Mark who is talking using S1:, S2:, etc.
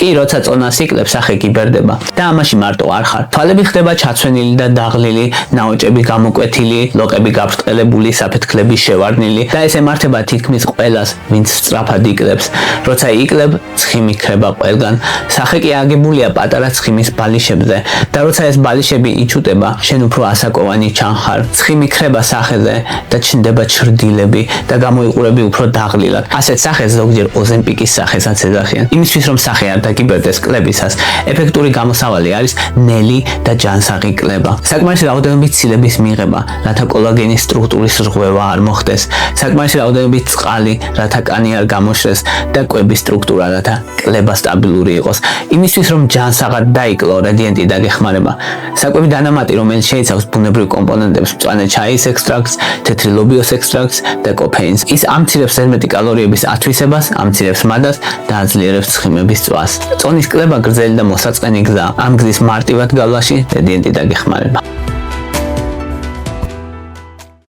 S1: კი როცა წონას იკლებს, სახე გიბერდება და ამაში მარტო არ ხარ. თვალები ხდება ჩაცვენილი და დაღლილი, ნაოჭები გამოკვეთილი, ლოყები გაბრტყელებული, საფეთქლები შევარდნილი და ეს ემართება თითქმის ყველას, ვინც სწრაფად იკლებს. როცა იკლებ, ცხიმი ქრება ყველგან. სახე კი აგებულია პატარა ცხიმის ბალიშებზე და როცა ეს ბალიშები იჩუტება, შენ უფრო ასაკოვანი ჩანხარ. ცხიმი ქრება სახეზე და ჩნდება ჩრდილები და გამოიყურები უფრო დაღლილად. ასეთ სახეს ზოგჯერ ოზემპიკის სახესაც ეძახიან. იმისთვის რომ სახე არ დაგიბერდეს კლებისას, ეფექტური გამოსავალი არის ნელი და ჯანსაღი კლება. საკმარისი რაოდენობით ცილების მიღება, რათა კოლაგენის სტრუქტურის რღვევა არ მოხდეს, საკმარისი რაოდენობით წყალი, რათა კანი არ გამოშრეს და კვების სტრუქტურა, რათა კლება სტაბილური იყოს. იმისთვის რომ ჯანსაღად დაიკლო, რადიენტი დაგეხმარება. საკვები დანამატი, რომელიც შეიცავს ბუნებრივ კომპონენტებს, მწვანე ჩაის ექსტრაქტს, თეთრი ლობიოს ექსტრაქტს და კოფეინს. ის ამცირებს ზედმეტი კალორიების ათვისებას, ამცირებს მადას და აძლიერებს ცხიმების წვას. წონის კლება გრძელი და მოსაწყენი გზაა. ამ გზის მარტივად გავლაში რადიენტი დაგეხმარება.